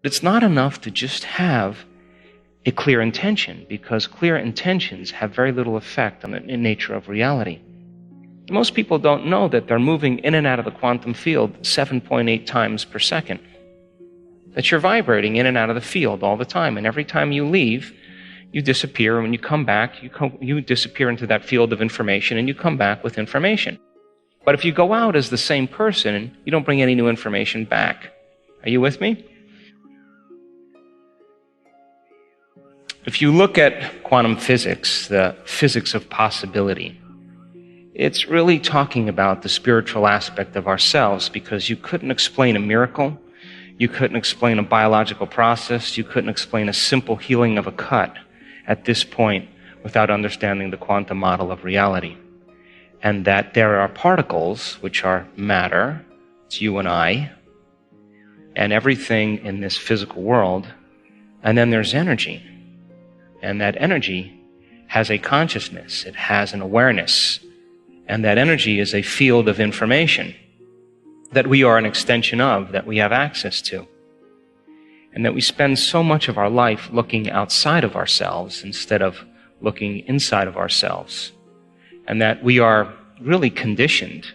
It's not enough to just have a clear intention, because clear intentions have very little effect on the nature of reality. Most people don't know that they're moving in and out of the quantum field 7.8 times per second. That you're vibrating in and out of the field all the time, and every time you leave, you disappear, and when you come back, you disappear into that field of information, and you come back with information. But if you go out as the same person, you don't bring any new information back. Are you with me? If you look at quantum physics, the physics of possibility, it's really talking about the spiritual aspect of ourselves, because you couldn't explain a miracle, you couldn't explain a biological process, you couldn't explain a simple healing of a cut at this point without understanding the quantum model of reality. And that there are particles, which are matter, it's you and I, and everything in this physical world, and then there's energy. And that energy has a consciousness, it has an awareness, and that energy is a field of information that we are an extension of, that we have access to. And that we spend so much of our life looking outside of ourselves instead of looking inside of ourselves. And that we are really conditioned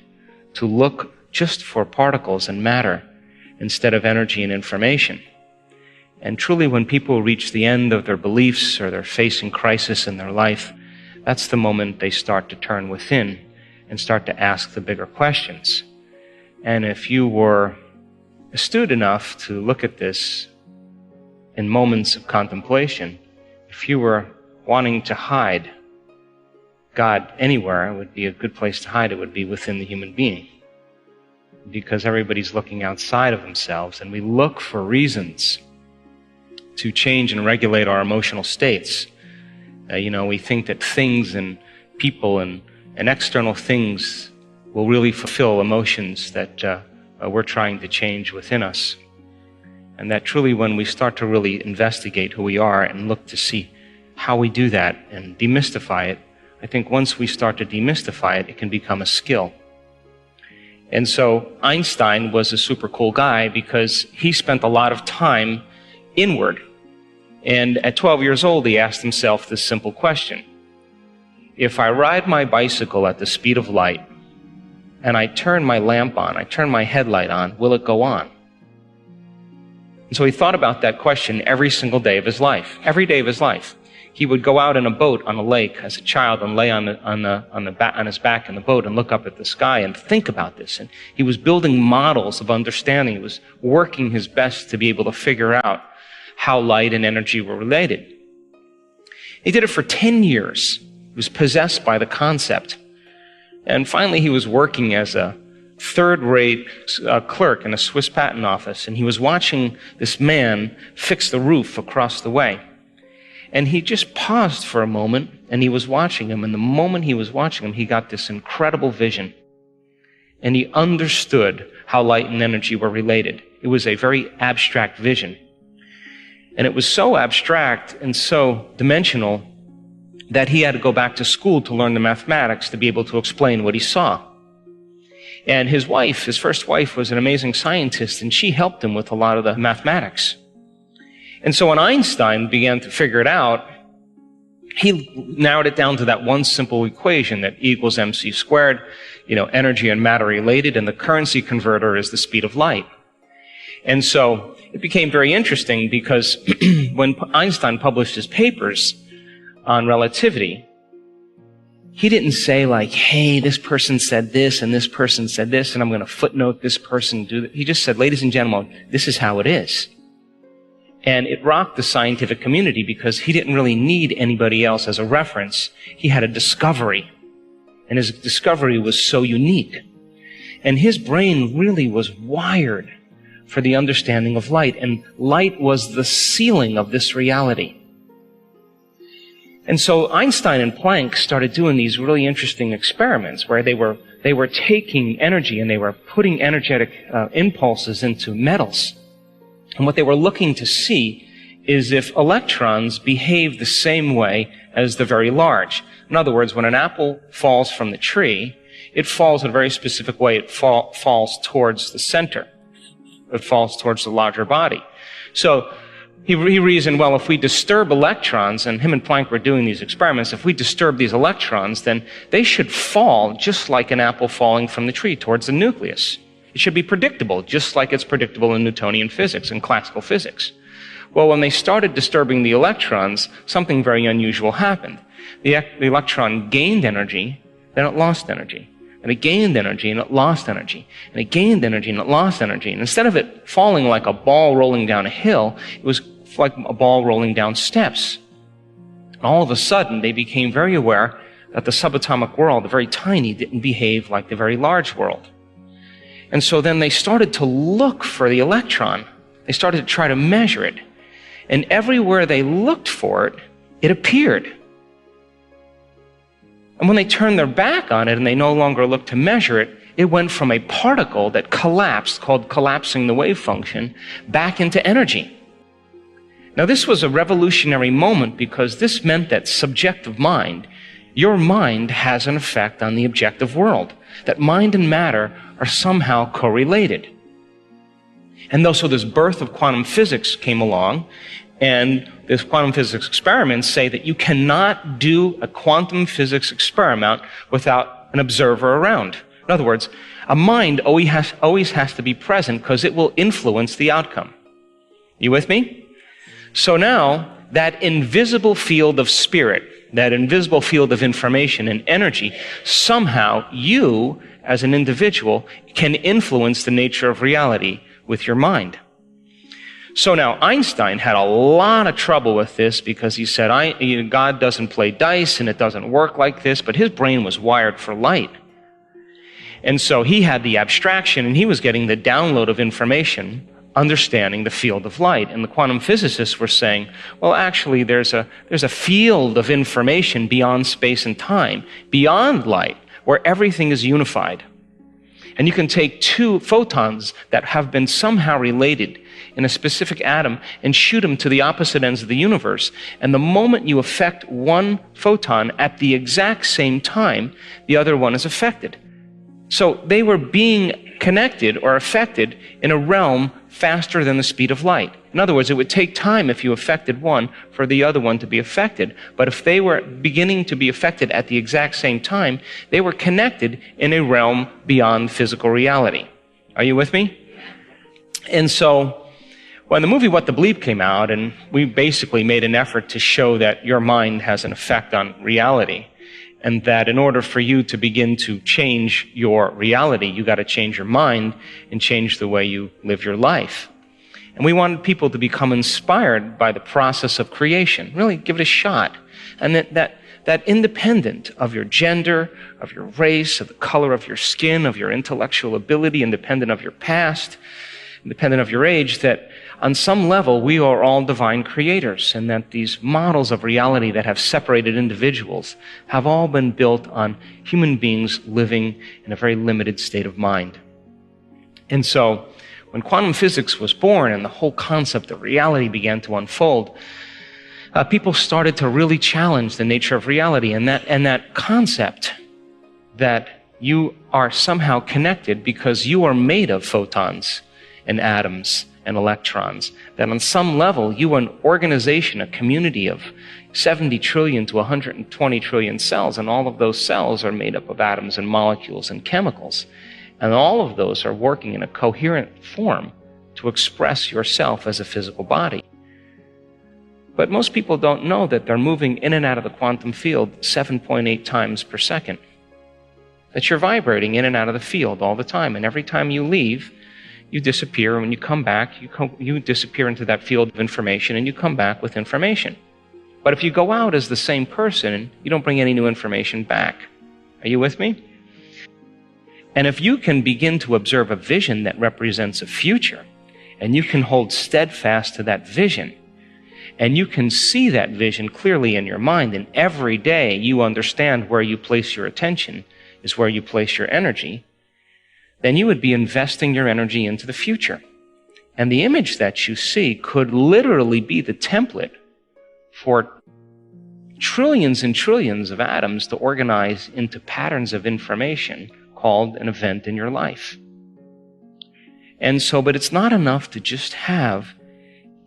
to look just for particles and matter instead of energy and information. And truly, when people reach the end of their beliefs or they're facing crisis in their life, that's the moment they start to turn within and start to ask the bigger questions. And if you were astute enough to look at this in moments of contemplation, if you were wanting to hide God anywhere, it would be a good place to hide. It would be within the human being. Because everybody's looking outside of themselves, and we look for reasons to change and regulate our emotional states. We think that things and people and external things will really fulfill emotions that we're trying to change within us. And that truly, when we start to really investigate who we are and look to see how we do that and demystify it, I think once we start to demystify it, it can become a skill. And so Einstein was a super cool guy because he spent a lot of time inward. And at 12 years old, he asked himself this simple question: if I ride my bicycle at the speed of light and I turn my lamp on, I turn my headlight on, will it go on? And so he thought about that question every single day of his life. Every day of his life. He would go out in a boat on a lake as a child and lay on his back in the boat and look up at the sky and think about this. And he was building models of understanding. He was working his best to be able to figure out how light and energy were related. He did it for 10 years. He was possessed by the concept. And finally, he was working as a third-rate clerk in a Swiss patent office, and he was watching this man fix the roof across the way. And he just paused for a moment, and he was watching him, and the moment he was watching him, he got this incredible vision. And he understood how light and energy were related. It was a very abstract vision. And it was so abstract and so dimensional that he had to go back to school to learn the mathematics to be able to explain what he saw. And his wife, his first wife, was an amazing scientist, and she helped him with a lot of the mathematics. And so when Einstein began to figure it out, he narrowed it down to that one simple equation, that E equals mc squared, energy and matter related, and the currency converter is the speed of light. And so it became very interesting because when Einstein published his papers on relativity, he didn't say like, hey, this person said this and this person said this, and I'm going to footnote this person do that. He just said, ladies and gentlemen, this is how it is. And it rocked the scientific community because he didn't really need anybody else as a reference. He had a discovery, and his discovery was so unique. And his brain really was wired for the understanding of light, and light was the ceiling of this reality. And so Einstein and Planck started doing these really interesting experiments where they were taking energy and they were putting energetic impulses into metals. And what they were looking to see is if electrons behave the same way as the very large. In other words, when an apple falls from the tree, it falls in a very specific way. It falls towards the center. It falls towards the larger body. So he reasoned, well, if we disturb electrons, and him and Planck were doing these experiments, if we disturb these electrons, then they should fall just like an apple falling from the tree towards the nucleus. It should be predictable, just like it's predictable in Newtonian physics and classical physics. Well, when they started disturbing the electrons, something very unusual happened. The electron gained energy, then it lost energy. And it gained energy, and it lost energy. And it gained energy, and it lost energy. And instead of it falling like a ball rolling down a hill, it was like a ball rolling down steps. And all of a sudden, they became very aware that the subatomic world, the very tiny, didn't behave like the very large world. And so then they started to look for the electron. They started to try to measure it. And everywhere they looked for it, it appeared. And when they turned their back on it and they no longer looked to measure it, it went from a particle that collapsed, called collapsing the wave function, back into energy. Now, this was a revolutionary moment because this meant that subjective mind, your mind has an effect on the objective world, that mind and matter are somehow correlated. And so this birth of quantum physics came along, and this quantum physics experiments say that you cannot do a quantum physics experiment without an observer around. In other words, a mind always has to be present because it will influence the outcome. You with me? So now, that invisible field of spirit, that invisible field of information and energy, somehow you, as an individual, can influence the nature of reality with your mind. So now, Einstein had a lot of trouble with this because he said, God doesn't play dice and it doesn't work like this, but his brain was wired for light. And so he had the abstraction and he was getting the download of information, understanding the field of light. And the quantum physicists were saying, well, actually, there's a field of information beyond space and time, beyond light, where everything is unified. And you can take two photons that have been somehow related in a specific atom and shoot them to the opposite ends of the universe. And the moment you affect one photon at the exact same time, the other one is affected. So they were being connected or affected in a realm faster than the speed of light. In other words, it would take time if you affected one for the other one to be affected. But if they were beginning to be affected at the exact same time, they were connected in a realm beyond physical reality. Are you with me? And so when the movie What the Bleep came out, and we basically made an effort to show that your mind has an effect on reality, and that in order for you to begin to change your reality, you got to change your mind and change the way you live your life. And we wanted people to become inspired by the process of creation, really give it a shot. And that independent of your gender, of your race, of the color of your skin, of your intellectual ability, independent of your past, independent of your age, that on some level we are all divine creators, and that these models of reality that have separated individuals have all been built on human beings living in a very limited state of mind. And so when quantum physics was born and the whole concept of reality began to unfold, people started to really challenge the nature of reality, and that concept that you are somehow connected because you are made of photons and atoms and electrons, that on some level you are an organization, a community of 70 trillion to 120 trillion cells, and all of those cells are made up of atoms and molecules and chemicals. And all of those are working in a coherent form to express yourself as a physical body. But most people don't know that they're moving in and out of the quantum field 7.8 times per second. That you're vibrating in and out of the field all the time, and every time you leave, you disappear, and when you come back, you disappear into that field of information, and you come back with information. But if you go out as the same person, you don't bring any new information back. Are you with me? And if you can begin to observe a vision that represents a future, and you can hold steadfast to that vision, and you can see that vision clearly in your mind, and every day you understand where you place your attention is where you place your energy, then you would be investing your energy into the future. And the image that you see could literally be the template for trillions and trillions of atoms to organize into patterns of information called an event in your life. And so, but it's not enough to just have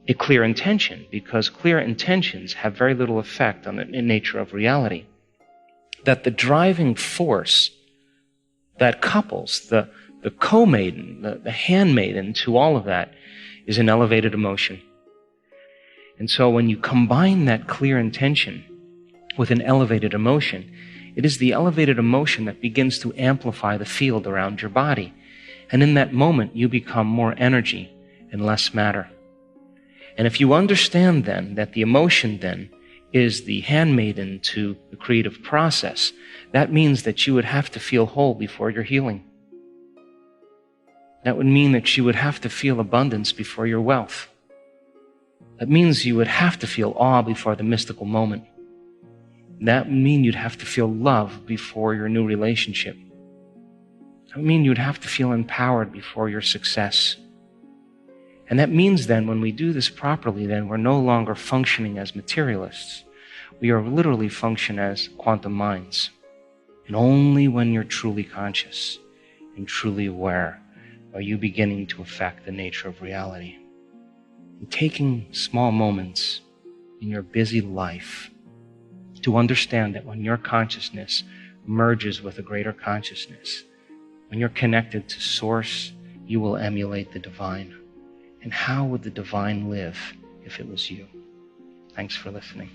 a clear intention, because clear intentions have very little effect on the nature of reality. That the driving force that couples the co-maiden, the handmaiden to all of that is an elevated emotion. And so when you combine that clear intention with an elevated emotion, it is the elevated emotion that begins to amplify the field around your body. And in that moment, you become more energy and less matter. And if you understand then that the emotion then is the handmaiden to the creative process, that means that you would have to feel whole before your healing. That would mean that you would have to feel abundance before your wealth. That means you would have to feel awe before the mystical moment. That would mean you'd have to feel love before your new relationship. That would mean you'd have to feel empowered before your success. And that means then when we do this properly, then we're no longer functioning as materialists. We are literally function as quantum minds. And only when you're truly conscious and truly aware are you beginning to affect the nature of reality. And taking small moments in your busy life to understand that when your consciousness merges with a greater consciousness, when you're connected to Source, you will emulate the divine. And how would the divine live if it was you? Thanks for listening.